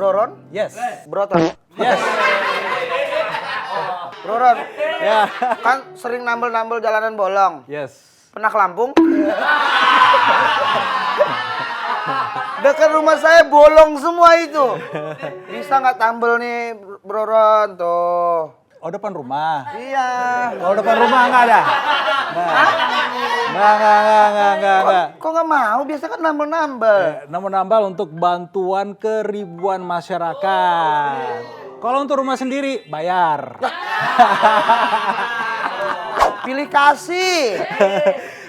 Bro Ron? Yes. Bro Ton? Yes. Bro Ron, Ya. kan sering nambel-nambel jalanan bolong. Yes. Pernah ke Lampung? Dekat rumah saya bolong semua itu. Bisa nggak tambel nih Bro Ron tuh? Oh, depan rumah. Iya. Oh, depan rumah enggak ada. Enggak. Kok nggak mau? Biasa kan nambel-nambel. Namun nambal untuk bantuan ke ribuan masyarakat. Kalau untuk rumah sendiri bayar. Pilih kasih.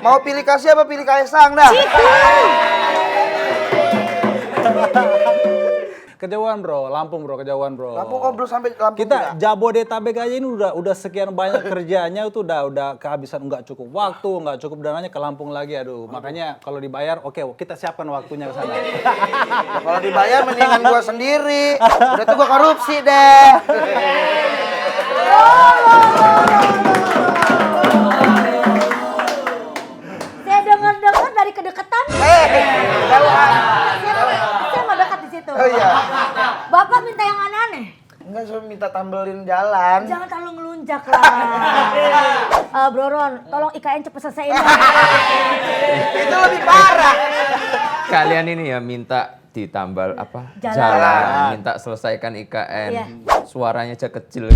Mau pilih kasih apa pilih kaisang dah? Kejauhan bro, Lampung bro, kejauhan bro. Lampung kok belum sampai Lampung Kita juga? Jabodetabek aja ini udah sekian banyak kerjanya itu udah kehabisan, nggak cukup waktu, nggak cukup dananya ke Lampung lagi, aduh. Makanya kalau dibayar, oke, kita siapkan waktunya ke sana. Ya, kalau dibayar mendingan gua sendiri. Udah tuh gua korupsi deh. Saya dengar dari kedekatan. Jauhan. Saya mau dekat di situ. Oh iya. Bapak minta yang aneh-aneh. Enggak, saya minta tambelin jalan. Jangan terlalu ngelunjak lah. Bro Ron, tolong IKN cepet selesaiin. Itu lebih parah. Kalian ini ya minta ditambal apa? Jalan. Minta selesaikan IKN. Iya. Suaranya aja kecil.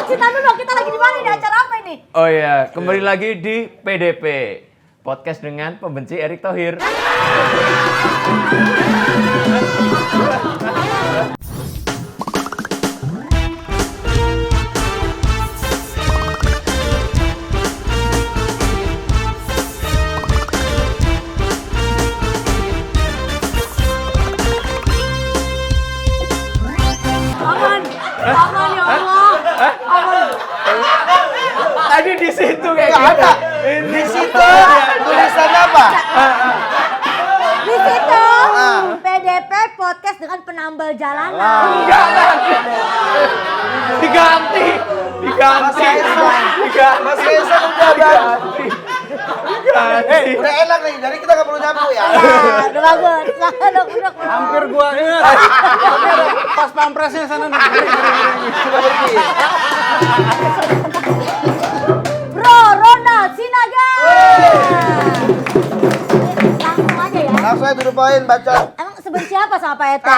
Cerita dulu dong, kita lagi di mana, di acara apa ini? Oh iya, kembali lagi di PDP. Podcast dengan pembenci Erick Thohir. Aman ya Allah. Aman. Tadi di situ kayak Enggak gitu. ada. Di situ tulisannya apa? Di situ PDP podcast dengan penambal jalanan. Enggak lah. Diganti. Mas Kaisang udah ganti. Udah enak nih, jadi kita nggak perlu nyapu ya. Ya, udah bagus. Udah. Hampir gua ingat. Tapi ada pas pampresnya sana nih. Bro Ronald Sinaga. Langsung aja ya. Langsung aja duduk poin baca. Emang sebenci apa sama Pak Eta?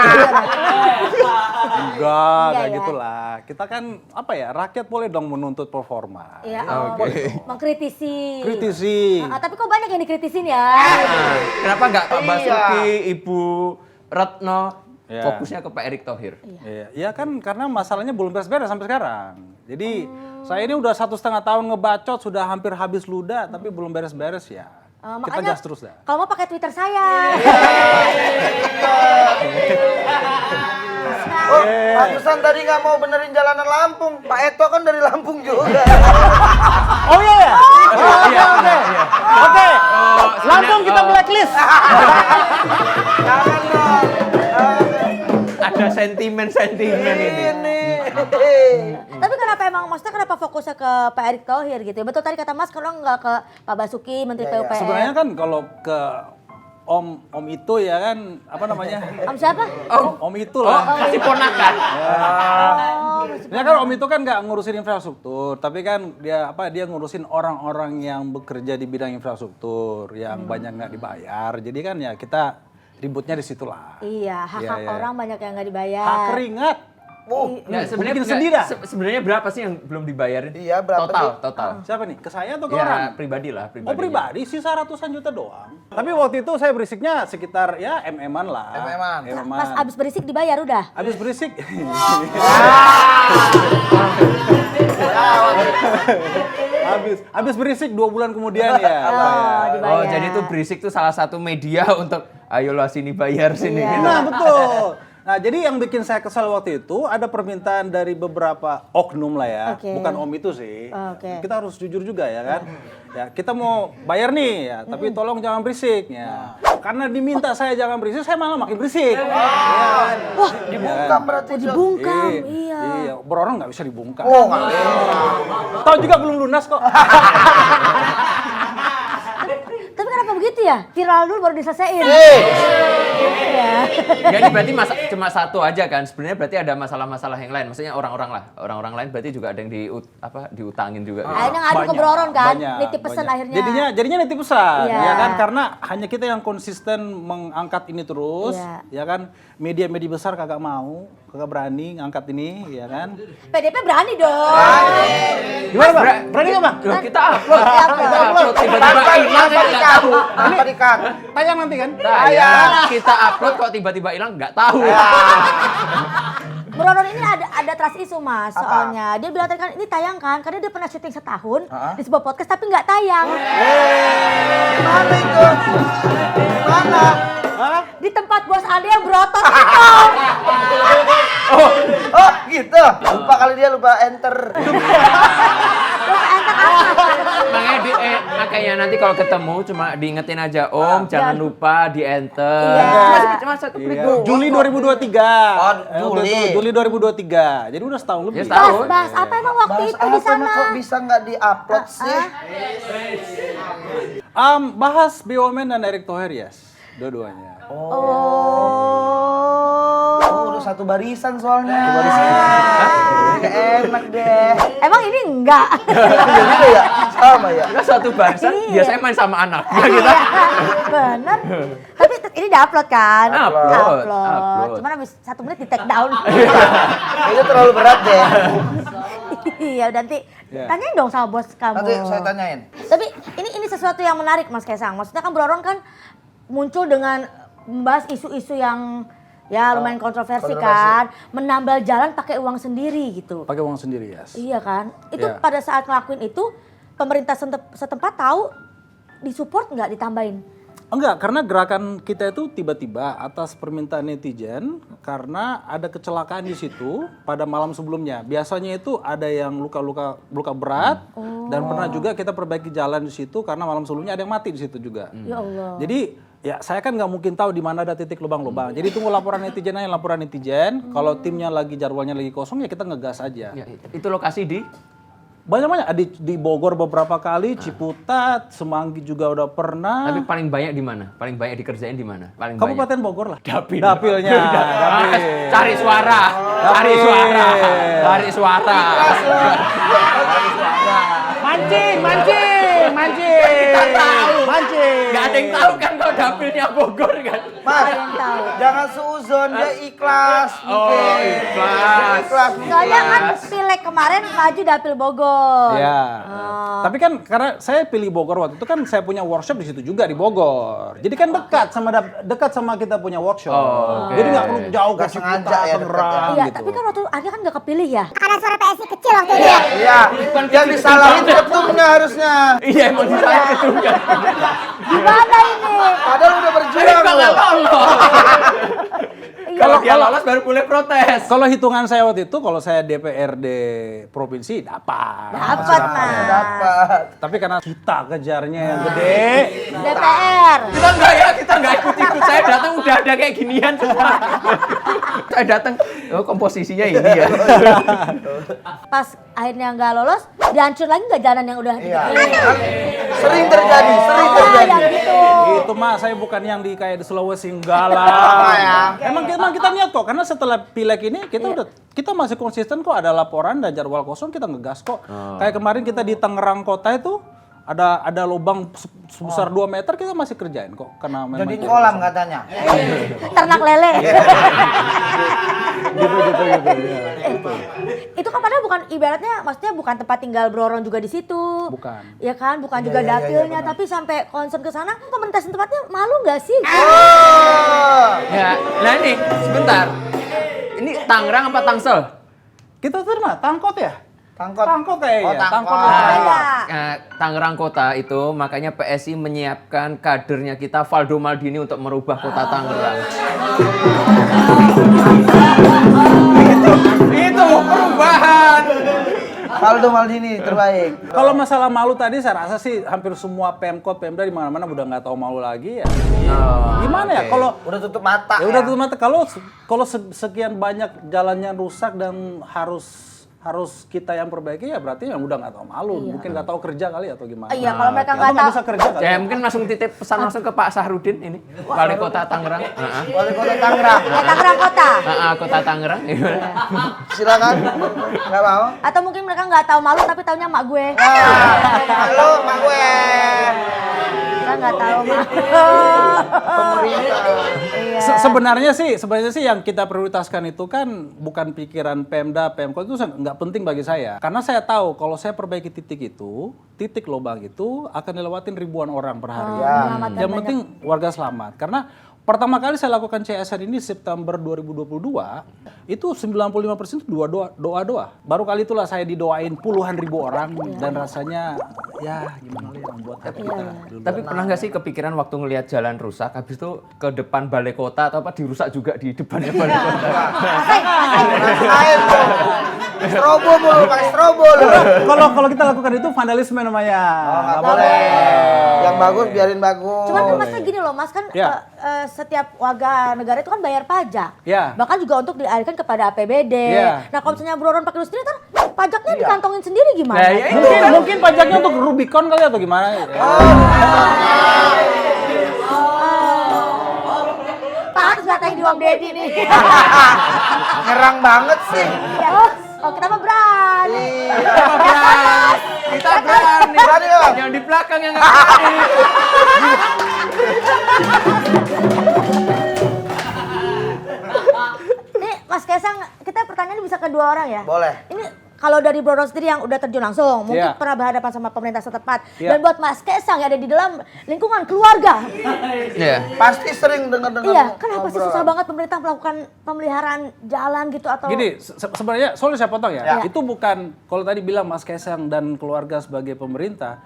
Enggak ya. gitulah. Kita kan apa ya, rakyat boleh dong menuntut performa. Iya, Oke. mengkritisi. Kritisi. Tapi kok banyak yang dikritisin ya? Kenapa enggak Pak Basuki, Ibu Retno Ya. fokusnya ke Pak Erick Thohir? Iya, ya kan karena masalahnya belum beres-beres sampai sekarang. Jadi saya ini udah 1,5 tahun ngebacot, sudah hampir habis ludah, tapi belum beres-beres ya. Kita Makanya gas terus dah. kalau mau pakai Twitter saya. Oh, pantesan tadi nggak mau benerin jalanan Lampung. Pak Eto kan dari Lampung juga. Oh iya ya? Oke. Lampung kita blacklist. Jangan dong. Ada sentimen-sentimen ini. Tapi kenapa fokusnya ke Pak Erick Thohir gitu ya? Betul tadi kata Mas kalau nggak ke Pak Basuki, Menteri PUPR. Sebenarnya kan kalau ke Om itu ya kan, apa namanya? Om siapa? Om itu lah. Masih ponakan. Ya kan Om itu kan nggak ngurusin infrastruktur, tapi kan dia ngurusin orang-orang yang bekerja di bidang infrastruktur yang banyak nggak dibayar. Jadi kan ya kita ributnya di situlah. Iya, hak-hak Iya. orang banyak yang nggak dibayar. Hak keringat. Nggak, bikin sedih dah. Sebenarnya berapa sih yang belum dibayarin? Iya, berapa Total. Siapa nih? Ke saya atau ke Ya, orang? pribadi lah. Oh pribadi, sisa ratusan juta doang. Tapi waktu itu saya berisiknya sekitar ya MM-an lah. MM-an. Pas abis berisik dibayar udah. Abis berisik. Habis berisik 2 bulan kemudian ya. Dibayar. Oh, jadi itu berisik tuh salah satu media untuk ayolah sini bayar sini Iya. gitu. Nah betul. Nah jadi yang bikin saya kesal waktu itu ada permintaan dari beberapa oknum lah ya, Oke. bukan Om itu sih. Oke. Kita harus jujur juga ya kan. Ya kita mau bayar nih ya, tapi tolong jangan berisik ya. Karena diminta saya jangan berisik, saya malah makin berisik. Wah, Dibungkam berarti. dibungkam. Iya. Iya, berorang nggak bisa dibungkam. Oh, nggak bisa. Tahu juga belum lunas kok. Tapi kenapa begitu ya, viral dulu baru diselesaiin. Iya. Jadi berarti cuma satu aja kan? Sebenarnya berarti ada masalah-masalah yang lain. Maksudnya orang-orang lain berarti juga ada yang diutangin juga. Akhirnya ngadu ke Broron kan, banyak, nitip pesan banyak. akhirnya. Jadinya nitip pesan, Iya. ya kan? Karena hanya kita yang konsisten mengangkat ini terus, Iya. ya kan? Media-media besar kagak mau, kagak berani ngangkat ini, ya kan? PDP berani dong. Gimana Bang? Berani nggak Bang? Loh, kita upload. Upload. Kita upload. Tiba-tiba hilang kan nggak tahu. Tanpa dikat. Tayang nanti kan? Kita upload kok tiba-tiba hilang nggak tahu. Broron ini ada trust issue mas, soalnya dia bilang tadi kan ini tayang kan, karena dia pernah syuting setahun di sebuah podcast tapi nggak tayang. Mana itu? Mana? Di tempat bos Ade yang berotot itu. Oh gitu. Lupa kali dia lupa enter. Makanya nanti kalau ketemu cuma diingetin aja Om, jangan lupa di enter. Iya. Cuma satu klik Iya. doang. Juli 2023. Oh, Waktu itu, Juli 2023. Jadi udah setahun lebih. Ya, setahun. Bahas apa emang waktu Bahas itu di apa sana? emang kok bisa nggak di-upload sih? Bahas BUMN dan Erick Thohir, yes. Dua-duanya. Oh, udah satu barisan soalnya. Kayak enak deh. Emang ini enggak? Iya juga ya? Sama ya? Kita satu barisan Iya. biasanya main sama anaknya kita. Bener. Tapi ini di-upload kan? Upload. Cuman habis 1 menit di take down. Itu terlalu berat deh. Iya, nanti Iya. tanyain dong sama bos kamu. Nanti saya tanyain. Tapi ini sesuatu yang menarik Mas Kaisang. Maksudnya kan Broron kan muncul dengan membahas isu-isu yang ya lumayan kontroversi kan, menambal jalan pakai uang sendiri gitu. Pakai uang sendiri, yes. Iya kan? Itu Iya. pada saat ngelakuin itu pemerintah setempat tahu disupport nggak ditambahin? Enggak, karena gerakan kita itu tiba-tiba atas permintaan netizen karena ada kecelakaan di situ pada malam sebelumnya. Biasanya itu ada yang luka berat dan pernah juga kita perbaiki jalan di situ karena malam sebelumnya ada yang mati di situ juga. Ya Allah. Jadi ya saya kan nggak mungkin tahu di mana ada titik lubang-lubang. Jadi tunggu laporan netizen aja, laporan netizen. Kalau timnya jadwalnya lagi kosong ya kita ngegas aja. Ya, itu lokasi di Banyak-banyak di Bogor beberapa kali, Ciputat, Semanggi juga udah pernah. tapi paling banyak di mana? Paling banyak dikerjain di mana? Paling banyak. Kabupaten Bogor lah. Dapil. Dapilnya. Dapil. Cari suara. Cari suara. Cari suara. Mancing. Gak ada yang tahu kan kalau dapilnya Bogor kan. Mas, Ada yang tahu. jangan seuzon, dia ikhlas. Oh, mungkin. ikhlas. Ikhlas. Soalnya kan pileg kemarin maju dapil Bogor. Ya. Oh. Tapi kan karena saya pilih Bogor waktu itu kan saya punya workshop di situ juga di Bogor. Jadi kan dekat sama kita punya workshop. Oh, oke. Jadi nggak perlu jauh ke Nggak sengaja Ciputat, ya Tangerang Iya, gitu. tapi kan waktu akhirnya kan nggak kepilih ya. Karena suara PSI kecil waktu itu ya. Iya, yang disalahin ketumnya harusnya. Iya emang di sana ketumnya. Gimana ini? Padahal udah berjuang Kok nggak loh. lolos? Kalau dia lolos baru boleh protes. Kalau hitungan saya waktu itu, kalau saya DPRD provinsi dapat. Dapat mas. Dapat. Tapi karena kita kejarnya yang gede, DPR. Kita nggak ikut-ikut. Saya datang udah ada kayak ginian semua. Saya datang, oh komposisinya ini ya. Pas akhirnya nggak lolos, dihancur lagi nggak jalan yang udah Iya. dibikin? Sering terjadi, sering Ah, terjadi. yang gitu. itu mah saya bukan yang kayak di Sulawesi enggak lah. ya? Emang kita niat kok karena setelah pileg ini kita masih konsisten kok, ada laporan dan jadwal kosong kita ngegas kok. Kayak kemarin kita di Tangerang kota itu ada lubang sebesar 2 meter kita masih kerjain kok karena memang Jadi kolam katanya. Ternak lele. gitu. Itu kan padahal bukan ibaratnya, maksudnya bukan tempat tinggal Broron juga di situ. Bukan. Ya kan, bukan juga iya, dapilnya, benar. tapi sampai concern ke sana, pemerintah tempatnya malu nggak sih? Oh. Ya, nah ini sebentar. Ini Tangerang apa Tangsel? Kita terima tangkot ya? Tangkot. Tangkot kayaknya. Oh, tangkot. Iya. Tangerang kota itu makanya PSI menyiapkan kadernya kita Valdo Maldini untuk merubah kota Tangerang. Itu perubahan. Valdo Maldini terbaik. Kalau masalah malu tadi saya rasa sih hampir semua Pemkot, Pemda di mana-mana udah nggak tahu malu lagi ya. Gimana ya kalau Udah tutup mata. ya udah tutup mata, kalau sekian banyak jalannya rusak dan harus harus kita yang perbaiki ya berarti yang udah nggak tahu malu, mungkin nggak tahu kerja kali atau gimana. Iya, kalau mereka Atau nggak tahu. bisa kerja kali. Ya mungkin langsung titip pesan langsung ke Pak Sahrudin ini, Wali Kota Tangerang. Wali Kota Tangerang. Tangerang Kota. Kota Tangerang. Silakan. Nggak mau? Atau mungkin mereka nggak tahu malu tapi taunya mak gue. Halo, Pak gue. Kita nggak tahu malu. Pemerintah. Iya. Sebenarnya sih yang kita prioritaskan itu kan bukan pikiran Pemda, Pemkot itu nggak penting bagi saya. Karena saya tahu kalau saya perbaiki titik lubang itu akan dilewatin ribuan orang per hari. menyelamatkan Yang penting warga selamat. Karena pertama kali saya lakukan CSR ini September 2022, itu 95% itu doa-doa. Baru kali itulah saya didoain puluhan ribu orang dan rasanya ya gimana ya membuat hati kita. Tapi pernah nggak sih kepikiran waktu ngelihat jalan rusak, habis itu ke depan balai kota atau apa dirusak juga di depannya balai kota? Air tuh. Strobo mulu, pakai strobo lu. Kalau kita lakukan itu vandalisme namanya. Nggak boleh. Yang bagus biarin bagus. Cuman kan maksudnya gini loh Mas, kan Ya. setiap warga negara itu kan bayar pajak. Ya. Bahkan juga untuk dialihkan kepada APBD. Ya. Nah kalau misalnya Bro Ron pakai industri kan pajaknya dikantongin sendiri gimana? Nah, ya itu. Mungkin pajaknya untuk Rubicon kali atau gimana? Pak harus ngatain di Om Deddy nih. Ngerang banget sih. Oh kenapa berani? Kita berani. Berani nggak, Bang? Yang di belakang yang nggak berani. Nih Mas Kaisang, kita pertanyaan bisa ke dua orang ya? Boleh. Ini kalau dari Bro Ron sendiri yang udah terjun langsung, mungkin Iya. pernah berhadapan sama pemerintah setempat. Iya. Dan buat Mas Kaisang yang ada di dalam lingkungan keluarga. Iya. Pasti sering dengar-dengar. Iya, kenapa sih obrolan. susah banget pemerintah melakukan pemeliharaan jalan gitu atau? Gini, sebenarnya sorry saya potong ya. Ya. Itu bukan kalau tadi bilang Mas Kaisang dan keluarga sebagai pemerintah,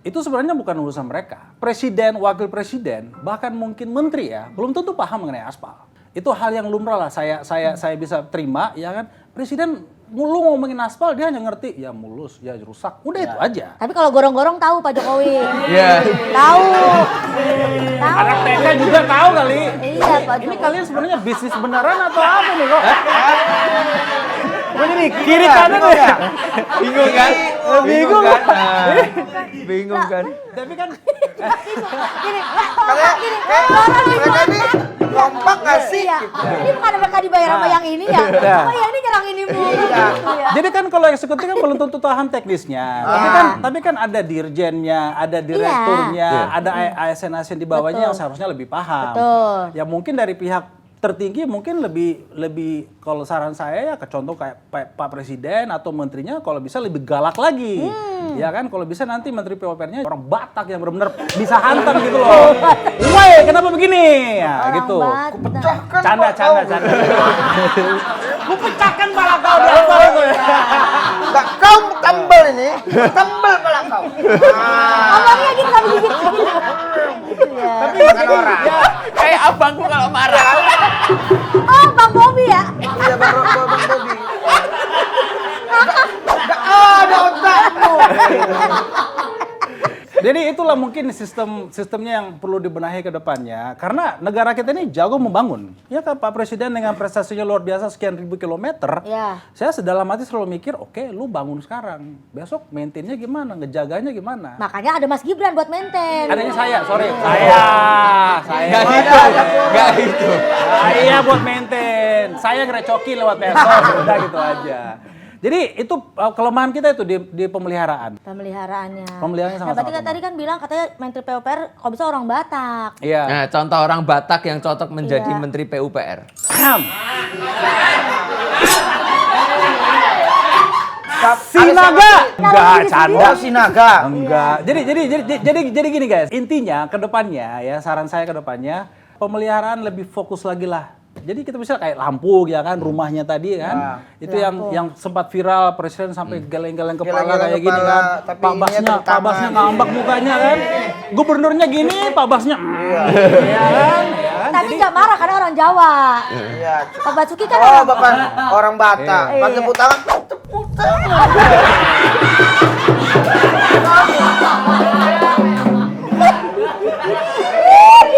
itu sebenarnya bukan urusan mereka. Presiden, wakil presiden, bahkan mungkin menteri ya, belum tentu paham mengenai aspal. Itu hal yang lumrah lah saya bisa terima ya kan. Presiden lu ngomongin aspal dia hanya ngerti ya mulus, ya rusak. Udah itu aja. Tapi kalau gorong-gorong tahu Pak Jokowi. Iya. Tahu. Tahu. Anak TK juga tahu kali. Iya Pak Ini Jokowi. kalian sebenarnya bisnis beneran atau apa nih kok? Begini, kiri kanan ya? Bingung kan? Bingung kan? Bingung kan? Tapi kan Gini, Mereka ini kompak nggak sih? Iya. Ini bukan mereka dibayar sama yang ini ya. Oh yang ini nyerang ini mulu. Gitu ya. jadi kan kalau eksekutif kan belum tentu paham teknisnya. Tapi kan ada dirjennya, ada direkturnya, ada ASN-ASN di bawahnya yang seharusnya lebih paham. Betul. Ya mungkin dari pihak tertinggi mungkin lebih kalau saran saya ya ke contoh kayak Pak Presiden atau menterinya kalau bisa lebih galak lagi. Ya kan kalau bisa nanti menteri PUPR-nya orang Batak yang benar-benar bisa hantam gitu loh. Woi, kenapa begini? Ya Orang gitu. Batak. Canda. Gue pecahkan pala kau di aspal itu ya. Nggak, kau tembel ini. Tembel pala kau. Ngomongnya gitu sambil gigit. Gitu ya. Tapi Bukan orang. Kayak abangku kalau marah. Oh Bang Bobi ya. Iya, Bang Bobi. Nggak ada otakmu. Jadi itulah mungkin sistemnya yang perlu dibenahi ke depannya. Karena negara kita ini jago membangun. Ya kan Pak Presiden dengan prestasinya luar biasa sekian ribu kilometer. Ya. Saya sedalam hati selalu mikir, oke lu bangun sekarang. Besok maintainnya gimana, ngejaganya gimana. Makanya ada Mas Gibran buat maintain. Adanya saya, sorry. Saya. Gak itu. Saya buat maintain. Saya ngerecoki lewat medsos, udah gitu aja. Jadi itu kelemahan kita itu di pemeliharaan. Pemeliharaannya. Pemeliharaannya Nah, sangat-sangat berarti tadi kan bilang katanya Menteri PUPR kalau bisa orang Batak. Iya. Nah, contoh orang Batak yang cocok menjadi Iya. Menteri PUPR. Sinaga. Enggak, canda. Oh, Sinaga. Enggak. Jadi gini guys. Intinya ke depannya ya, saran saya ke depannya pemeliharaan lebih fokus lagi lah. Jadi kita bisa kayak lampu ya kan, rumahnya tadi kan. Itu yang sempat viral presiden sampai geleng-geleng kepala Geleng-geleng kayak gini kepala, kan. tapi Pak ininya Basnya, tepuk tangan. ngambek mukanya kan. Gubernurnya gini, Pak Basnya. Iya kan? Tapi nggak marah karena orang Jawa. Iya. Pak Basuki kan Oh, orang Bapak orang Batak. Pas Iya. tepuk tangan, tepuk tangan.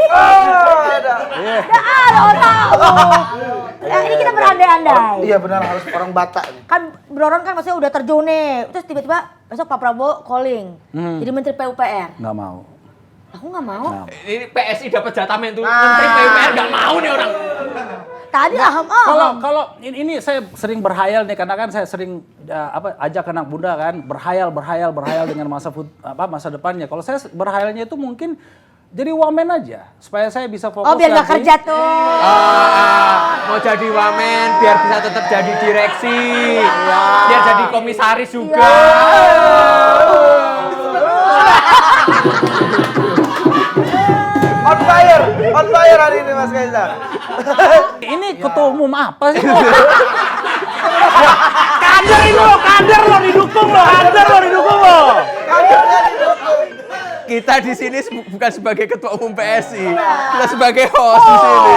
Oh, ada. ada otak. Ya, ini kita berandai andai-andai. Iya benar harus orang Batak nih. Kan Bro Ron kan maksudnya udah terjun nih, terus tiba-tiba besok Pak Prabowo calling, jadi Menteri PUPR. Nggak mau. Aku nggak mau. Ini PSI dapat jatah menteri PUPR nggak mau nih orang. Tadi Kalau ini saya sering berhayal nih karena kan saya sering ajak anak bunda kan berhayal dengan masa depannya. Kalau saya berhayalnya itu mungkin jadi wamen aja supaya saya bisa fokus. Oh biar nggak nanti. kerja tuh. Mau jadi wamen biar bisa tetap jadi direksi. Biar jadi komisaris juga. On fire hari ini Mas Kaisang. Ini ketua umum apa sih? Kader lo didukung lo. Kadernya didukung. Kita di sini bukan sebagai ketua umum PSI. Kita sebagai host di sini.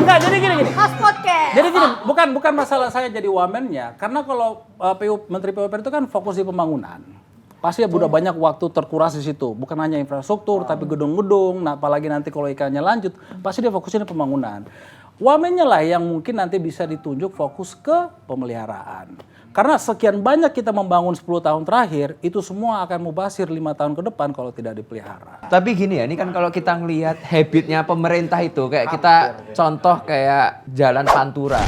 Enggak, jadi gini. Host podcast. Jadi gini, bukan masalah saya jadi wamennya, karena kalau Menteri PUPR itu kan fokus di pembangunan. Pasti udah banyak waktu terkuras di situ. Bukan hanya infrastruktur, tapi gedung-gedung. Nah, apalagi nanti kalau ikannya lanjut, pasti dia fokusnya di pembangunan. Wamennya lah yang mungkin nanti bisa ditunjuk fokus ke pemeliharaan. Karena sekian banyak kita membangun 10 tahun terakhir, itu semua akan mubazir 5 tahun ke depan kalau tidak dipelihara. Tapi gini ya, ini kan kalau kita ngelihat habitnya pemerintah itu, kayak kita contoh kayak Jalan Pantura.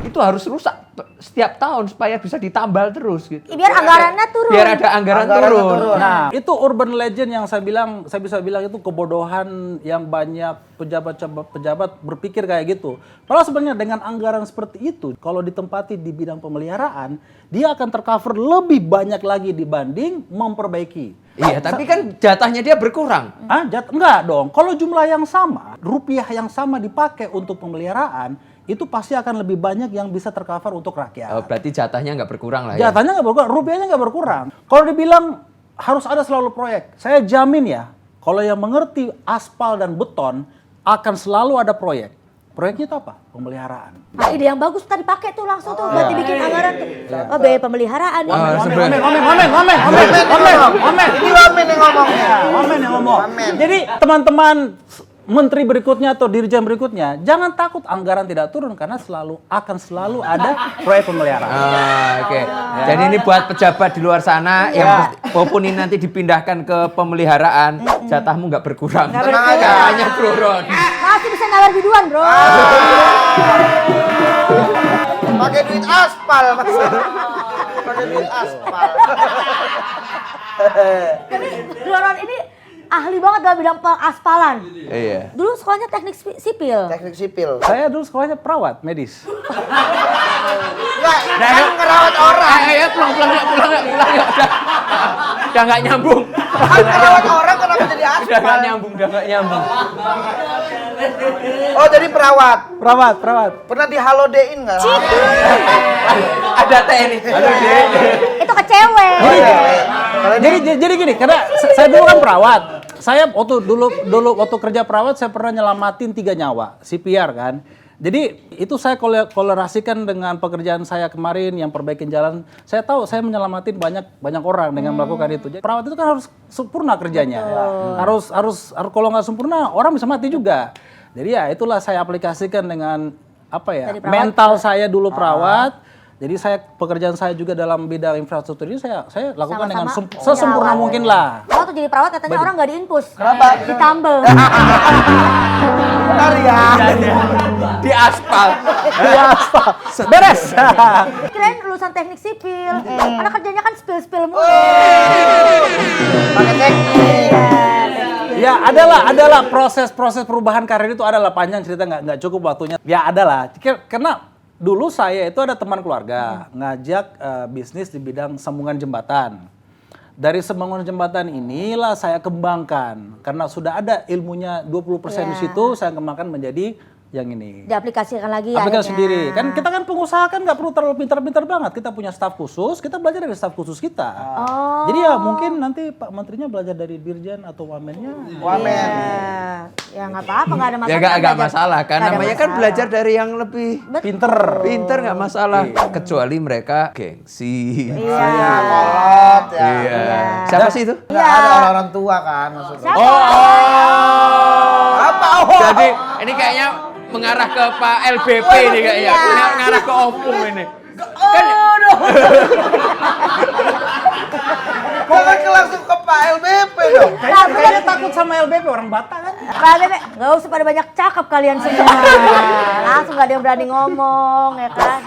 Itu harus rusak setiap tahun supaya bisa ditambal terus gitu. Biar anggarannya turun. Biar ada anggaran turun. Nah, itu urban legend yang saya bisa bilang itu kebodohan yang banyak pejabat berpikir kayak gitu. Kalau sebenarnya dengan anggaran seperti itu, kalau ditempati di bidang pemeliharaan, dia akan tercover lebih banyak lagi dibanding memperbaiki. Iya, tapi kan jatahnya dia berkurang. Enggak dong. Kalau jumlah yang sama, rupiah yang sama dipakai untuk pemeliharaan, itu pasti akan lebih banyak yang bisa tercover untuk rakyat. Oh, berarti jatahnya nggak berkurang lah ya? Jatahnya nggak berkurang, rupiahnya nggak berkurang. Kalau dibilang harus ada selalu proyek, saya jamin ya, kalau yang mengerti aspal dan beton, akan selalu ada proyek. Proyeknya itu apa? Pemeliharaan. Nah, ide yang bagus tadi pakai tuh langsung tuh buat dibikin anggaran tuh. Oh, biaya pemeliharaan. Wamen. Ini wamen yang ngomong. Wamen yang ngomong. Jadi teman-teman menteri berikutnya atau dirjen berikutnya, jangan takut anggaran tidak turun karena akan selalu ada proyek pemeliharaan. Oke. Jadi ini buat pejabat di luar sana yang walaupun ini nanti dipindahkan ke pemeliharaan, jatahmu nggak berkurang. Tenang aja. Hanya turun. Masih bisa nalar biduan, Bro. Pakai duit aspal Mas. Pakai duit aspal. Tapi Bro Ron ini ahli banget dalam bidang pengaspalan. Iya. Dulu sekolahnya teknik sipil. Teknik sipil. Saya dulu sekolahnya perawat medis. Enggak, kan ngerawat orang. Ayo pulang yuk. Udah nggak nyambung. Kan ngerawat orang kenapa jadi Udah aspal? nggak nyambung. Oh, jadi perawat. Perawat. Pernah dihalodein enggak? Ada TNI. Itu ke cewek. Jadi gini, karena saya dulu kan perawat. Saya dulu waktu kerja perawat saya pernah nyelamatin 3 nyawa, CPR kan. Jadi itu saya kolerasikan dengan pekerjaan saya kemarin yang perbaikin jalan. Saya tahu saya menyelamatin banyak orang dengan melakukan itu. Jadi perawat itu kan harus sempurna kerjanya. Harus kalau nggak sempurna orang bisa mati juga. Jadi ya itulah saya aplikasikan dengan mental saya dulu perawat. Jadi pekerjaan saya juga dalam bidang infrastruktur ini saya lakukan dengan sesempurna mungkin lah. Waktu jadi perawat katanya orang nggak diinpus. Kenapa? Ditambel. Bentar ya. Di aspal. Beres. Kirain lulusan teknik sipil. Karena kerjanya kan spill mulu. Pakai teknik. Ya adalah proses perubahan karir itu adalah panjang cerita nggak cukup waktunya. Ya adalah karena dulu saya itu ada teman keluarga ngajak bisnis di bidang sambungan jembatan. Dari sambungan jembatan inilah saya kembangkan karena sudah ada ilmunya 20% di situ saya kembangkan menjadi yang ini. Diaplikasikan lagi Aplikasi akhirnya. sendiri. Kan kita kan pengusaha kan nggak perlu terlalu pintar-pintar banget. Kita punya staf khusus, kita belajar dari staf khusus kita. Oh. Jadi ya mungkin nanti Pak Menterinya belajar dari Dirjen atau Wamennya. Wamen. Ya nggak apa-apa, nggak ada masalah. Ya nggak Belajar. masalah kan. Nggak ada Namanya kan masalah. belajar dari yang lebih Pinter. nggak masalah. Kecuali mereka gengsi. Iya. Kolot ya. Iya. Siapa sih itu? Enggak ada orang tua kan maksudnya. Siapa? Apa? Oh. Jadi ini kayaknya mengarah ke Pak LBP nih kayaknya. Mengarah ke opung ini. Kan Jangan langsung ke Pak LBP dong. Kayaknya takut sama LBP orang Batak kan. Pak Bebe, nggak usah pada banyak cakap kalian semua. Langsung gak ada yang berani ngomong, ya kan?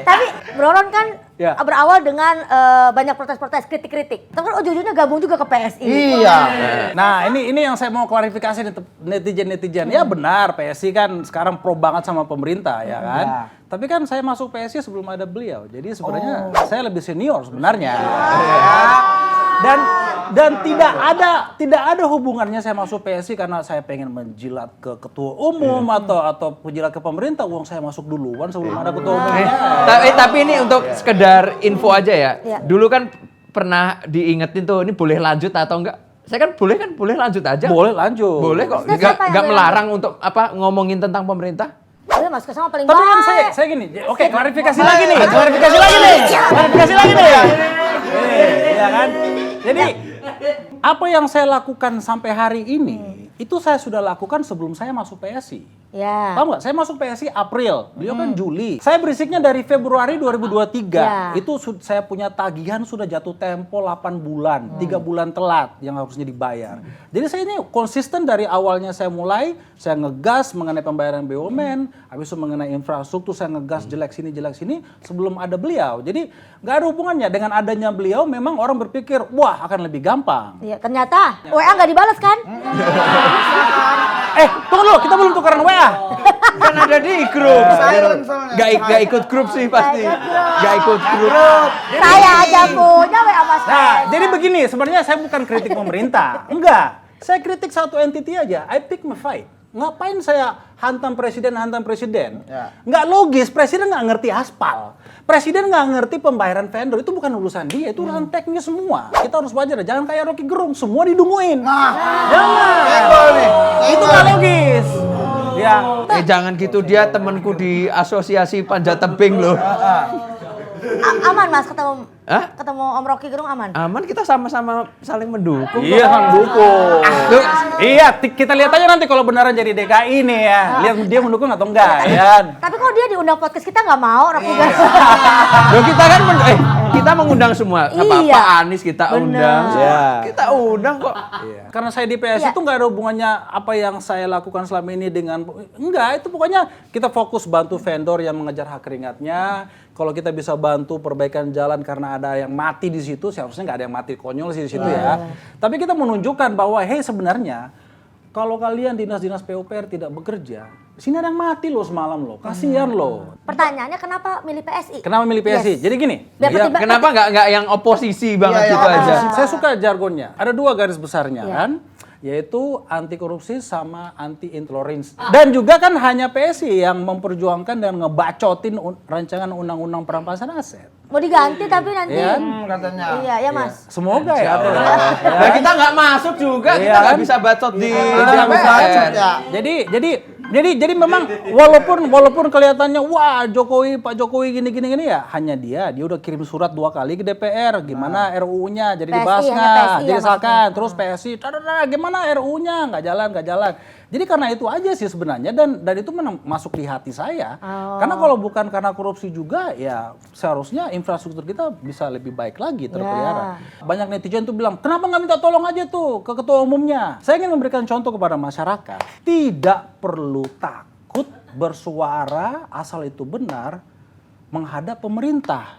Tapi Bro Ron kan Ya. berawal dengan banyak protes-protes, kritik-kritik. Tapi kan ujung-ujungnya gabung juga ke PSI. Iya. Nah, ini yang saya mau klarifikasi nih netizen-netizen. Ya benar, PSI kan sekarang pro banget sama pemerintah ya kan. Ya. Tapi kan saya masuk PSI sebelum ada beliau. Jadi sebenarnya saya lebih senior sebenarnya. Dan tidak ada hubungannya saya masuk PSI karena saya pengen menjilat ke ketua umum atau menjilat ke pemerintah. Uang saya masuk duluan sebelum ada ketua umumnya. tapi ini untuk sekedar info aja ya. Iya. Dulu kan pernah diingetin tuh ini boleh lanjut atau enggak? Saya kan boleh lanjut aja. Boleh lanjut. Boleh kok. Maksudnya siapa yang Enggak boleh melarang untuk apa ngomongin tentang pemerintah. Udah Mas Kesang paling Tapi kan baik. saya gini, oke klarifikasi lagi nih. Ya kan? Jadi apa yang saya lakukan sampai hari ini itu saya sudah lakukan sebelum saya masuk PSI. Ya. Tahu nggak? Saya masuk PSI April, beliau kan Juli. Saya berisiknya dari Februari 2023. Ya. Itu saya punya tagihan sudah jatuh tempo 8 bulan, 3 bulan telat yang harusnya dibayar. Jadi saya ini konsisten dari awalnya saya mulai, saya ngegas mengenai pembayaran BUMN, habis itu mengenai infrastruktur saya ngegas jelek sini sebelum ada beliau. Jadi nggak ada hubungannya dengan adanya beliau. Memang orang berpikir wah akan lebih gampang. Iya, ternyata WA nggak dibalas kan? Tunggu dulu, kita belum tukeran WA. Kan ada di grup. Silent soalnya. Gak ikut grup sih pasti. Gak ikut grup. Saya aja punya WA Mas Nah, Kaisang. jadi begini, sebenarnya saya bukan kritik pemerintah. Enggak. Saya kritik satu entity aja. I pick my fight. Ngapain saya hantam presiden? Ya. Nggak logis, presiden nggak ngerti aspal. Presiden nggak ngerti pembayaran vendor, itu bukan urusan dia, itu urusan teknis semua. Kita harus wajar, jangan kayak Rocky Gerung, semua didunguin. Jangan. Senggol nih. Itu nggak logis. Ya. Jangan gitu, dia temanku di asosiasi panjat tebing loh. Aman Mas ketemu Hah? ketemu Om Rocky Gerung aman? Aman, kita sama-sama saling mendukung. Iya, sang dukung. Iya, kita lihat aja nanti kalau beneran jadi DKI nih ya. Lihat dia mendukung atau enggak ya. Tapi kok dia diundang podcast kita nggak mau Rocky Gerung? Loh, kita kan kita mengundang semua. Apa Iya. Pak Anies kita Bener. undang. Iya. Kita undang kok. Karena saya di PSI Iya. itu nggak ada hubungannya apa yang saya lakukan selama ini dengan enggak, itu pokoknya kita fokus bantu vendor yang mengejar hak keringatnya. Kalau kita bisa bantu perbaikan jalan karena ada yang mati di situ, seharusnya nggak ada yang mati konyol sih di situ ya. Tapi kita menunjukkan bahwa hey sebenarnya kalau kalian dinas-dinas PUPR tidak bekerja, sini ada yang mati loh semalam loh, kasihan loh. Pertanyaannya kenapa milih PSI? Kenapa milih PSI? Yes. Jadi gini, Biar ya, pertimbangan- Kenapa nggak yang oposisi banget Iya, gitu iya. aja? saya suka jargonnya. Ada 2 garis besarnya Iya. kan, yaitu anti korupsi sama anti intoleransi. Dan juga kan hanya PSI yang memperjuangkan dan ngebacotin rancangan undang-undang perampasan aset. Mau diganti tapi nanti. Iya. Katanya. Iya, ya Mas. Semoga ya. Nah, kita nggak masuk juga, Iya kita nggak kan? bisa bacot di Tidak bisa DPR. bacot ya. Jadi memang walaupun kelihatannya wah Pak Jokowi gini ya, hanya dia udah kirim surat 2 kali ke DPR gimana RUU-nya jadi PSI, dibahas hanya nggak, PSI jadi ya disahkan, terus PSI gimana RUU-nya nggak jalan. Jadi karena itu aja sih sebenarnya dan itu masuk di hati saya. Karena kalau bukan karena korupsi juga ya seharusnya infrastruktur kita bisa lebih baik lagi terpelihara. Banyak netizen tuh bilang, kenapa nggak minta tolong aja tuh ke ketua umumnya? Saya ingin memberikan contoh kepada masyarakat. Tidak perlu takut bersuara asal itu benar menghadap pemerintah.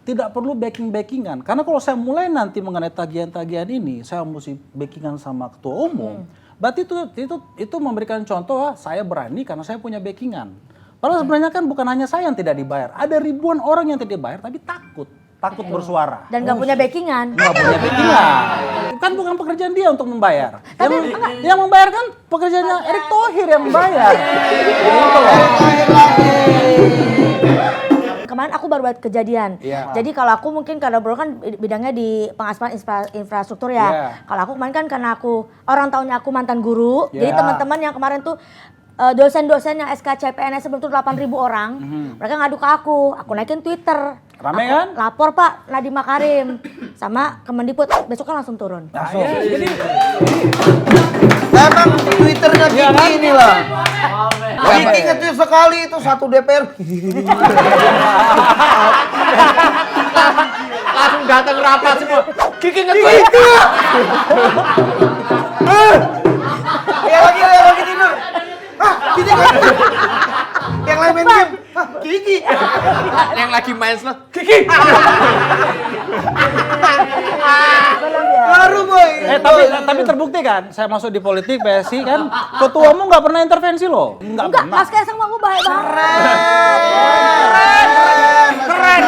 Tidak perlu backing-backingan. Karena kalau saya mulai nanti mengenai tagihan-tagihan ini, saya mesti backingan sama ketua umum. Berarti itu memberikan contoh saya berani karena saya punya backingan. Padahal sebenarnya kan bukan hanya saya yang tidak dibayar. Ada ribuan orang yang tidak dibayar tapi takut bersuara. Dan nggak punya backingan. Nggak punya backingan. Kan bukan pekerjaan dia untuk membayar. Yang membayar kan pekerjaannya Erick Thohir yang membayar. Gitu loh. Kemarin aku baru buat kejadian. Iya. Jadi kalau aku mungkin karena bro kan bidangnya di pengaspalan infrastruktur ya. Iya. Kalau aku kemarin kan karena aku orang tahunnya aku mantan guru. Iya. Jadi teman-teman yang kemarin tuh dosen-dosen yang SKCPNS sebelum itu 8.000 orang. Mereka ngadu ke aku naikin Twitter. Rame Aku kan? lapor Pak Nadiem Makarim sama Kemendikbud, besok kan langsung turun. Nah, ya, jadi Emang Twitternya Kiki inilah. Kiki ngetik sekali itu satu DPR. Langsung datang rapat semua. Kiki nge-tweet. Yang lagi tidur. Ah, Kiki kan. Yang lain main game. Ah, Kiki. Yang lagi main slot. Kiki. Baru boy. Tapi terbukti kan, saya masuk di politik PSI kan, ketuamu nggak pernah intervensi loh. Nggak Enggak, pernah. Mas Kaisang mau baik banget. Keren.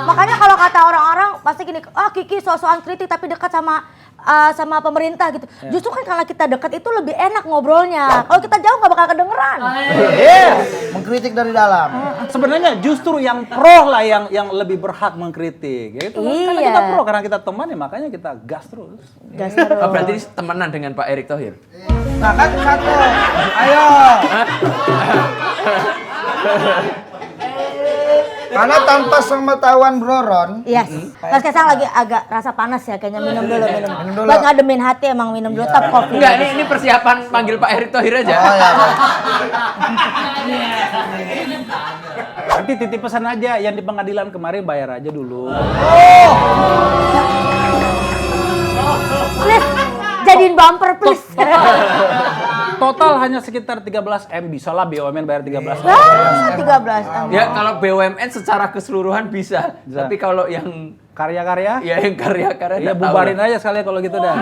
Makanya kalau kata orang-orang pasti gini, Kiki so-soan kritik tapi dekat sama pemerintah gitu. Justru kan kalau kita dekat itu lebih enak ngobrolnya. Kalau kita jauh nggak bakal kedengeran. Mengkritik dari dalam. Sebenarnya justru yang pro lah yang lebih berhak mengkritik. Ya itu kan. Karena Iya. kita pro, karena kita teman ya makanya kita gas terus. Gas terus. Oh, berarti ini temenan dengan Pak Erick Thohir. Nah kan satu. Ayo. Karena tanpa sepengetahuan Bro Ron, Yes. Mas Kaisang lagi agak rasa panas ya, kayaknya minum dulu. dulu. Buat ngademin hati emang minum dulu top coffee. Enggak, ini persiapan panggil Pak Erick Thohir aja. oh ya, Bang. Nanti titip pesan aja yang di pengadilan kemarin bayar aja dulu. Please, jadiin bumper please. Total hanya sekitar 13 M, bisa lah BUMN bayar 13 M. 13 Ya kalau BUMN secara keseluruhan bisa. Bisa. Tapi kalau yang Karya-karya, ya yang karya-karya ya nggak tahu bubarin lah. aja sekalian kalau gitu dah.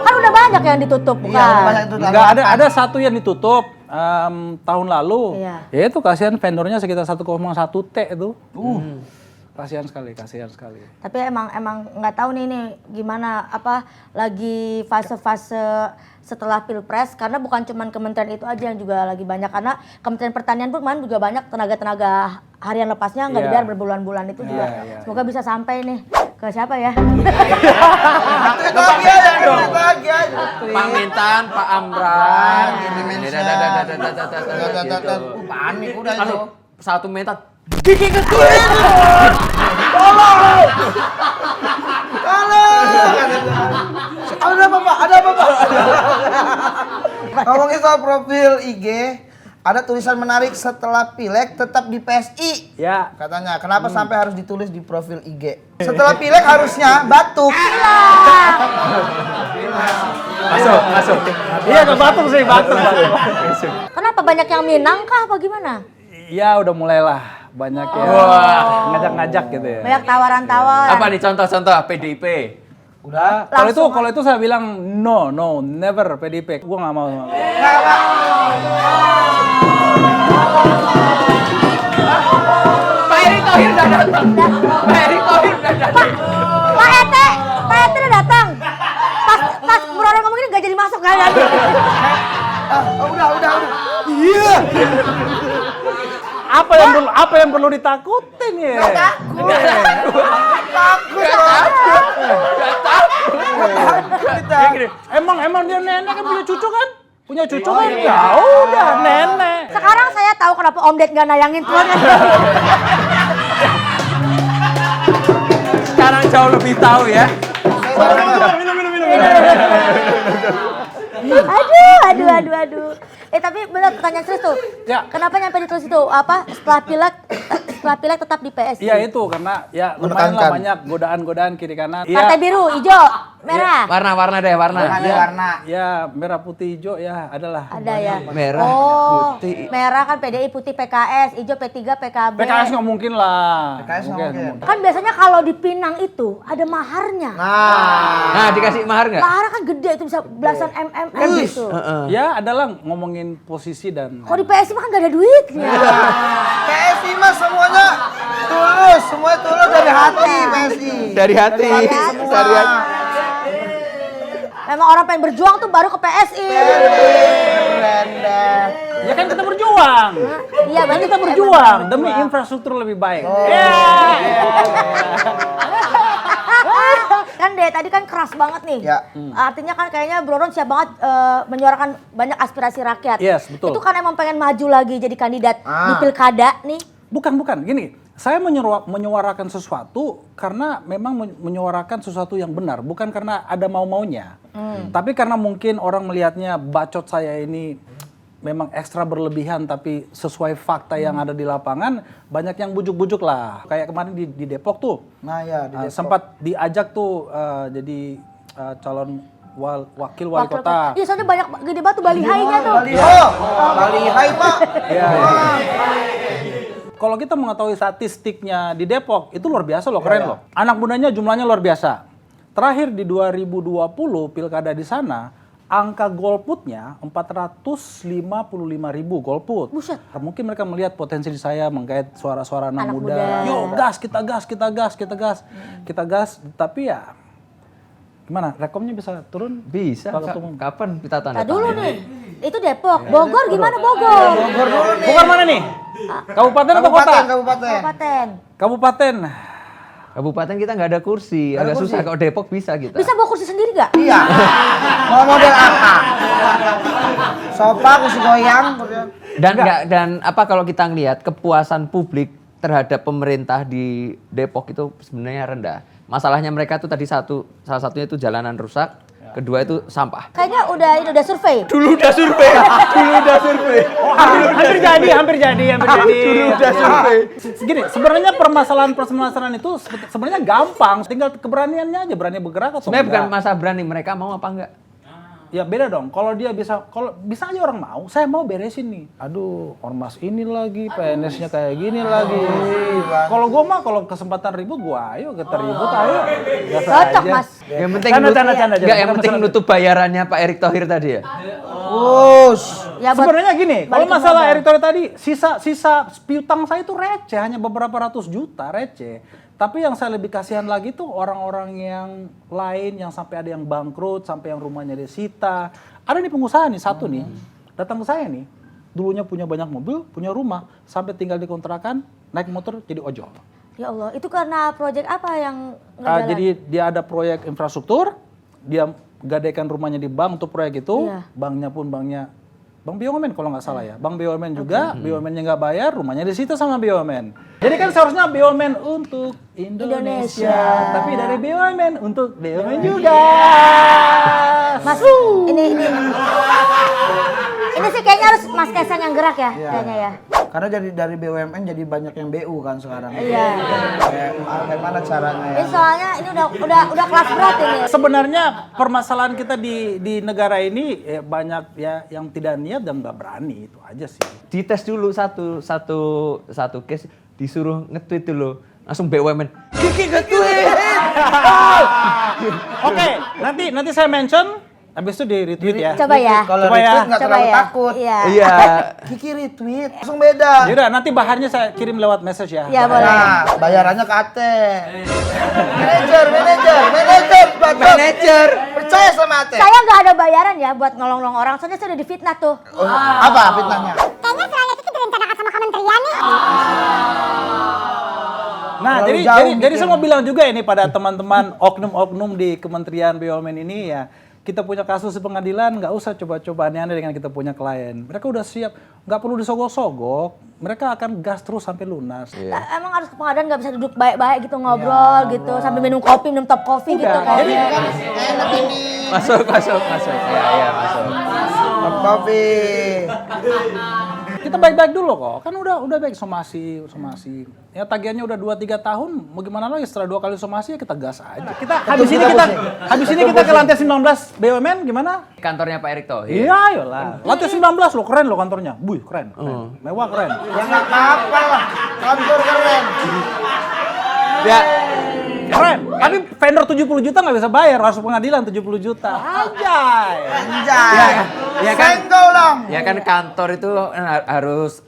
Kan udah banyak yang ditutup Iya, bukan? banyak itu. Enggak, ada satu yang ditutup tahun lalu. Iya. Ya itu kasihan vendornya sekitar 1,1 T itu. Kasihan sekali. Tapi emang nggak tahu nih ini gimana lagi fase-fase setelah Pilpres karena bukan cuman kementerian itu aja yang juga lagi banyak karena Kementerian Pertanian pun kemarin juga banyak tenaga harian lepasnya nggak Iya. dibayar berbulan-bulan itu juga. Iya. Semoga bisa sampai nih ke siapa ya? Itu lagi aja dong. Lagi aja. Pak Mentan, Pak Amran, Ini mention. gitu. Panik udah itu. Anu, satu Mentan. Halo. Ada apa Pak? Ngomongin soal profil IG, ada tulisan menarik setelah Pileg tetap di PSI. Ya. Katanya, kenapa sampai harus ditulis di profil IG? Setelah Pileg harusnya batuk. Masuk. Iya, ke batuk sih, batuk. Kenapa banyak yang Minang kah apa gimana? Ya udah mulailah banyak ya ngajak-ngajak gitu ya. Banyak tawaran-tawaran. Apa nih contoh-contoh PDIP? Udah. Kalau itu saya bilang no, never PDIP. Gua nggak mau. Pak Erick Thohir udah datang. Pak Erick Thohir udah datang. Pak Ete udah datang. Pas Bro Ron ngomong ini nggak jadi masuk kan? Udah. Iya. Apa yang perlu ditakutin ya? Emang dia nenek kan punya cucu kan? Punya cucu kan? Ya udah nenek. Sekarang saya tahu kenapa Om Ded nggak nayangin tuan kan. Sekarang jauh lebih tahu ya. Aduh. Tapi benar pertanyaan serius tuh. Ya. Kenapa nyampe ditulis itu? Setelah Pileg tetap di PSI. Iya itu karena ya lumayan lah Menekankan. banyak godaan-godaan kiri kanan. Partai biru, hijau, merah. Warna deh, warna. Warna. Ya merah putih hijau ya adalah. Ada ya. Merah, putih. Merah kan PDI, putih PKS, hijau P3 PKB. PKS nggak mungkin lah. PKS nggak mungkin. Kan biasanya kalau di Pinang itu ada maharnya. Nah, dikasih mahar nggak? Maharnya kan gede itu bisa belasan mm gitu. Ya adalah ngomongin posisi dan. Kalau di PSI mah kan gak ada duitnya. PSI mah semuanya tulus, semuanya tulus dari hati PSI. Dari hati. Semua. Dari hati. Memang orang pengen berjuang tuh baru ke PSI. Keren dah. Ya kan kita berjuang. Iya, berarti Kita berjuang demi infrastruktur lebih baik. Kan deh tadi kan keras banget nih. Ya. Artinya kan kayaknya Bro Ron siap banget menyuarakan banyak aspirasi rakyat. Yes, betul. Itu kan emang pengen maju lagi jadi kandidat di pilkada nih. Bukan, gini. Saya menyuarakan sesuatu karena memang menyuarakan sesuatu yang benar, bukan karena ada mau-maunya. Tapi karena mungkin orang melihatnya bacot saya ini memang ekstra berlebihan, tapi sesuai fakta yang ada di lapangan, banyak yang bujuk-bujuk lah. Kayak kemarin di Depok tuh, Nah ya, di Depok. sempat diajak tuh jadi calon wakil wali kota. Iya, soalnya banyak gede banget tuh balihainya tuh. Balihai, Pak. Iya. Kalau kita mengetahui statistiknya di Depok, itu luar biasa loh, keren loh. Anak mudanya jumlahnya luar biasa. Terakhir di 2020 pilkada di sana, angka golputnya 455.000 golput. Buset. Mungkin mereka melihat potensi di saya menggait suara-suara anak Anak muda. muda. Yo, gas, kita gas, kita gas, kita gas. Kita gas, tapi ya gimana? Rekomnya bisa turun? Bisa. Pak Ketua Umum? Kapan kita tanda Nah dulu tangan? nih, itu Depok. Bogor gimana Bogor? Bogor dulu nih. Bukan mana nih? Kabupaten atau kota? Kabupaten. Kabupaten. Kabupaten. Kabupaten kita nggak ada kursi, agak susah. Kalau Depok bisa kita. Bisa bawa kursi sendiri gak? Iya. Mau model apa? Sofa, kursi goyang. Dan apa kalau kita ngelihat kepuasan publik terhadap pemerintah di Depok itu sebenarnya rendah. Masalahnya mereka tuh tadi salah satunya itu jalanan rusak, kedua itu sampah. Kayaknya udah survei. Dulu udah survei. Hampir jadi. Dulu udah survei. Gini, sebenarnya permasalahan itu sebenarnya gampang, tinggal keberaniannya aja, berani bergerak atau Sebenarnya bukan enggak. masa berani, mereka mau apa enggak? Ya beda dong. Kalau bisa aja orang mau, saya mau beresin nih. Aduh, ormas ini lagi, PNS-nya kayak gini lagi. Kalau gua mah kalau kesempatan ribut gua ayo kita ribut ayo. Biasa Cocok aja. Mas. Yang penting Canda. enggak, yang penting nutup bayarannya Pak Erick Thohir tadi ya. Ya, buat Sebenarnya gini, kalau balikin masalah modal. Erick Thohir tadi, sisa piutang saya itu receh, hanya beberapa ratus juta receh. Tapi yang saya lebih kasihan lagi tuh orang-orang yang lain yang sampai ada yang bangkrut, sampai yang rumahnya disita. Ada nih pengusaha nih satu nih, datang ke saya nih, dulunya punya banyak mobil, punya rumah, sampai tinggal di kontrakan, naik motor jadi ojol. Ya Allah, itu karena proyek apa yang nggak jalan? Jadi dia ada proyek infrastruktur, dia gadaikan rumahnya di bank untuk proyek itu, Iya. banknya pun Bank BUMN kalau nggak salah ya. Bank BUMN juga, BUMN-nya nggak bayar, rumahnya disita sama BUMN. Jadi kan seharusnya BUMN untuk Indonesia. Tapi dari BUMN untuk BUMN juga. Mas, ini sih kayaknya harus Mas Kaisang yang gerak ya, kayaknya ya. Karena dari BUMN jadi banyak yang BU kan sekarang. Iya. Kayak mana caranya ya? Ini soalnya ini udah kelas berat ini. Sebenarnya permasalahan kita di negara ini banyak ya yang tidak niat dan nggak berani, itu aja sih. Dites dulu satu case, disuruh nge-tweet dulu, langsung BUMN. Kiki nge-tweet. Oke, nanti saya mention, habis itu di retweet ya. Coba ya. Kalau Coba ya. retweet nggak Coba terlalu ya. takut. Iya. Iya. Kiki retweet, langsung beda. Yaudah, nanti bahannya saya kirim lewat message ya. Iya, boleh. Nah, bayarannya ke Ate. Manajer, Pak. Manajer. Percaya sama Ate. Saya nggak ada bayaran ya buat ngolong-ngolong orang, soalnya saya udah difitnah tuh. Apa fitnahnya? Kayaknya proyek itu direncanakan sama kementerian nih. Nah, Terlalu jadi jauh jadi saya mau bilang juga ini pada teman-teman oknum-oknum di Kementerian BUMN ini ya, kita punya kasus di pengadilan, nggak usah coba-coba aneh-aneh dengan kita punya klien. Mereka udah siap, nggak perlu disogok-sogok, mereka akan gas terus sampai lunas. Emang harus ke pengadilan nggak bisa duduk baik-baik gitu ngobrol gitu sambil minum kopi, minum top coffee gitu kayaknya. Enak ini. Masuk. Ya, masuk. Kopi. Kita baik-baik dulu kok, kan udah baik somasi. Ya tagihannya udah 2-3 tahun, mau gimana lagi setelah 2 kali somasi ya kita gas aja. Habis ini kita ke lantai 19 BUMN gimana? Kantornya Pak Erick Thohir. Iya, ayolah. Lantai 19 loh, keren loh kantornya. Buih, keren. Mewah, keren. Ya nggak apa-apa lah. Kantor keren. Ya, Keren. Tapi vendor 70 juta nggak bisa bayar, harus pengadilan 70 juta. Anjay. ya kan? Senggol dong. Ya kan kantor itu harus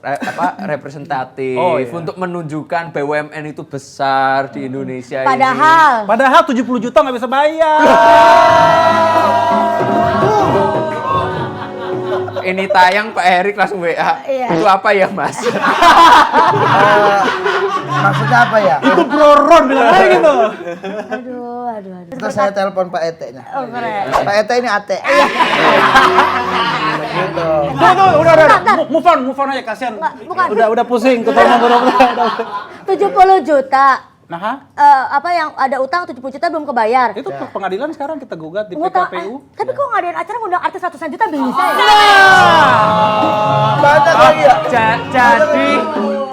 representatif Oh, iya. untuk menunjukkan BUMN itu besar di Indonesia Padahal 70 juta nggak bisa bayar. ini tayang Pak Erick langsung WA. Iya. Itu apa ya, Mas? Maksudnya apa ya? Itu Broron bilang aja gitu. aduh. Terus saya telepon Pak Ete-nya. Oh, keren. Pak Ete ini Ate. Gitu. Tuh, udah. Move on aja, kasihan. Bukan. Udah pusing, ketua umum udah. 70 juta. Nah, Apa yang ada utang 70 juta belum kebayar. itu ke pengadilan sekarang kita gugat di Ngutang, PKPU. tapi kok ngadain acara ngundang artis ratusan juta bisa ya? Banyak lagi ya.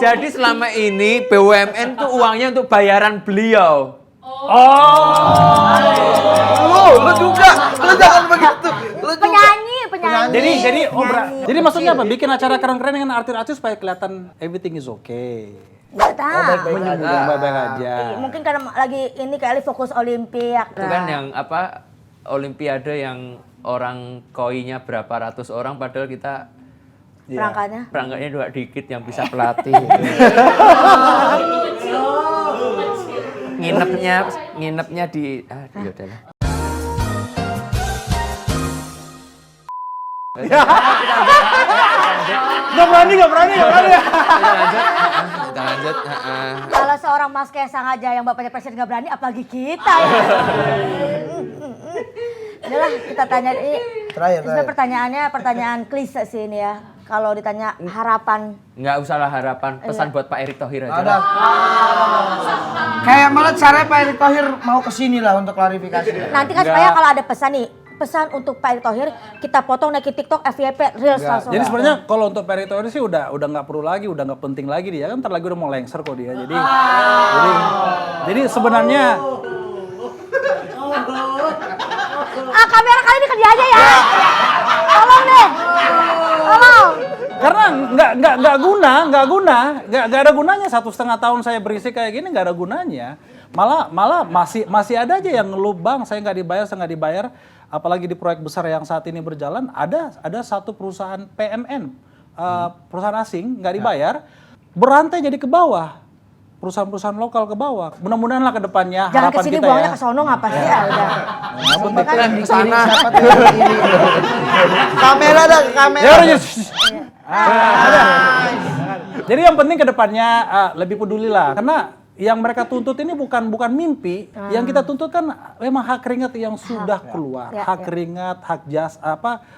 Jadi selama ini BUMN tuh uangnya untuk bayaran beliau. Lu juga. Lu jangan begitu. Lu juga. Penyanyi. Jadi maksudnya apa? Bikin acara keren-keren dengan artis-artis supaya kelihatan everything is okay. Nggak tahu. Baik-baik aja. Mungkin karena lagi ini kali fokus Olimpiak. Itu kan yang apa Olimpiade yang orang koinya berapa ratus orang padahal kita Perangkatnya juga dikit yang bisa pelatih. nginepnya di yaudahlah. Nggak berani. Kita lanjut. Kalau seorang Mas Kaisang aja yang bapaknya presiden nggak berani, apalagi kita ya. Udahlah kita tanya ini. Sebenarnya pertanyaan klise sih ini ya. Kalau ditanya harapan. Nggak usah lah harapan, pesan buat Pak Erick Thohir aja. Ada. Kayak malah caranya Pak Erick Thohir mau kesini lah untuk klarifikasi. Nanti kan supaya kalau ada pesan nih, pesan untuk Pak Erick Thohir kita potong naikin TikTok FYP Reels langsung. Jadi sebenarnya kalau untuk Pak Erick Thohir sih udah nggak perlu lagi, udah nggak penting lagi dia kan, ntar lagi udah mau lengser kok dia. Jadi sebenarnya Kamera kali ini ke dia aja ya. Tolong deh. Tolong. karena nggak ada gunanya 1,5 tahun saya berisik kayak gini, nggak ada gunanya. Malah masih ada aja yang ngeluh, bang saya nggak dibayar. Apalagi di proyek besar yang saat ini berjalan, ada satu perusahaan PMN, perusahaan asing nggak dibayar, berantai jadi ke bawah. Perusahaan-perusahaan lokal ke bawah. Mudah-mudahan lah ke depannya Jangan harapan kesini kita buangnya ya. ke sono ngapa sih ya udah. Di sana. Kamera dah, kamera. Ya udah, jadi yang penting ke depannya lebih peduli lah. Karena yang mereka tuntut ini bukan mimpi. Yang kita tuntut kan memang hak keringat yang sudah keluar. Hak keringat,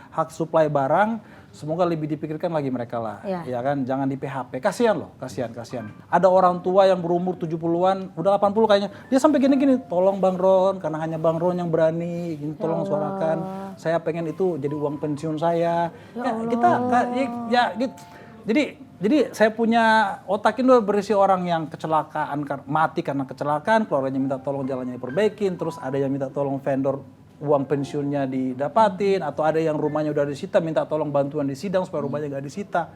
hak suplai barang. Semoga lebih dipikirkan lagi mereka lah. Ya kan, jangan di PHP. Kasihan loh, kasihan. Ada orang tua yang berumur 70-an, udah 80 kayaknya. Dia sampai gini-gini, tolong Bang Ron, karena hanya Bang Ron yang berani, gini, tolong suarakan. Saya pengen itu jadi uang pensiun saya. Jadi saya punya otak ini berisi orang yang kecelakaan, mati karena kecelakaan, keluarganya minta tolong jalannya diperbaikin, terus ada yang minta tolong vendor uang pensiunnya didapatin, atau ada yang rumahnya udah disita minta tolong bantuan di sidang supaya rumahnya nggak disita.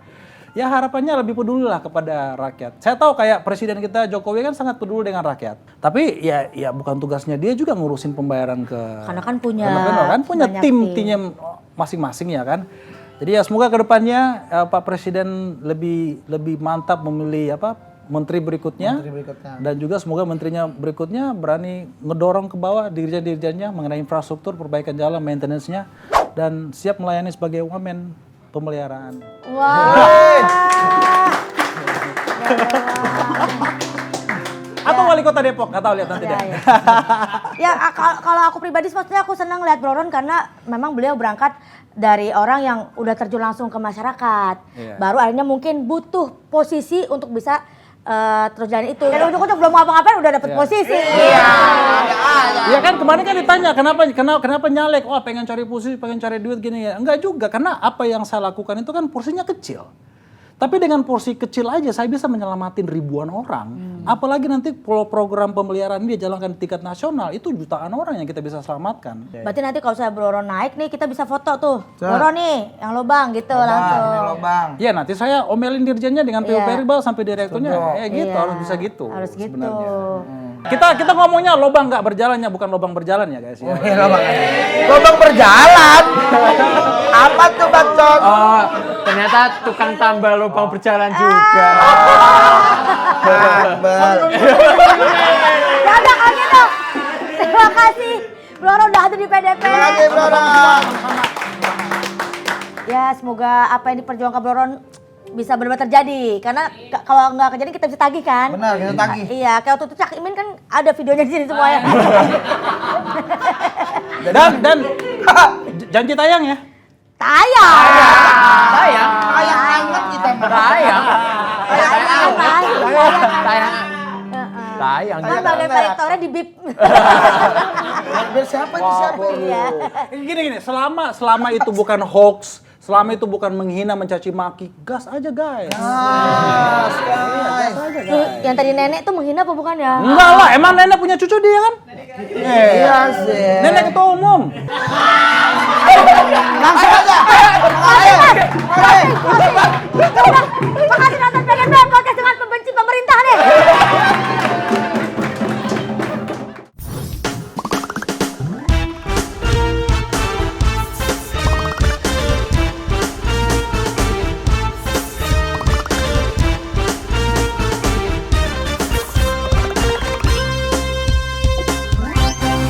Ya harapannya lebih peduli lah kepada rakyat. Saya tahu kayak presiden kita Jokowi kan sangat peduli dengan rakyat. Tapi ya bukan tugasnya dia juga ngurusin pembayaran ke. Karena kan punya timnya masing-masing ya kan. Jadi ya semoga kedepannya Pak Presiden lebih mantap memilih menteri berikutnya, dan juga semoga menterinya berikutnya berani ngedorong ke bawah dirjen-dirjennya mengenai infrastruktur, perbaikan jalan, maintenance-nya, dan siap melayani sebagai wamen pemeliharaan. Atau wali kota Depok, nggak tahu, lihat nanti deh. Ya kalau aku pribadi sebetulnya aku senang lihat Bro Ron karena memang beliau berangkat dari orang yang udah terjun langsung ke masyarakat. Baru akhirnya mungkin butuh posisi untuk bisa terus jalan itu. Dan ujung-ujung belum ngapa-ngapain udah dapet posisi. Iya kan, kemarin kan ditanya kenapa nyalek? Wah, pengen cari posisi, pengen cari duit gini ya. Enggak juga, karena apa yang saya lakukan itu kan porsinya kecil. Tapi dengan porsi kecil aja saya bisa menyelamatin ribuan orang. Apalagi nanti program pemeliharaan ini dijalankan di tingkat nasional, itu jutaan orang yang kita bisa selamatkan. Berarti nanti kalau saya Bro Ron naik nih kita bisa foto tuh. Bro Ron nih yang lobang gitu langsung. Lobang. Iya, nanti saya omelin dirjennya dengan PUPR sampai direkturnya. Gitu, harus bisa gitu. Harus gitu. Sebenarnya. Kita ngomongnya lobang nggak berjalannya, bukan lobang berjalan ya guys ya. Lobang berjalan. Apa tuh Bacot? Oh, ternyata tukang tambal lubang berjalan juga. Ya udah kalau gitu. Terima kasih Bro Ron udah hadir di PDP. Terima kasih Bro Ron. Ya semoga apa yang diperjuangkan Bro Ron bisa benar-benar terjadi, karena kalau nggak kejadian kita bisa tagih kan? Benar, kita tagih. Iya, kayak waktu itu Cak Imin kan ada videonya di sini semuanya. Dan janji tayang ya. Tayang. Kayak anget kita mah. Sayang. Kan bagian rektornya di bip. Biar siapa itu siapa? Iya. Gini, selama itu bukan hoax, selama itu bukan menghina, mencaci maki, gas aja guys. Tuh, yang tadi nenek tuh menghina apa bukan ya? Enggak lah, emang nenek punya cucu dia kan? Iya sih. Nenek ketua umum. Langsung aja. Ayo. Makasih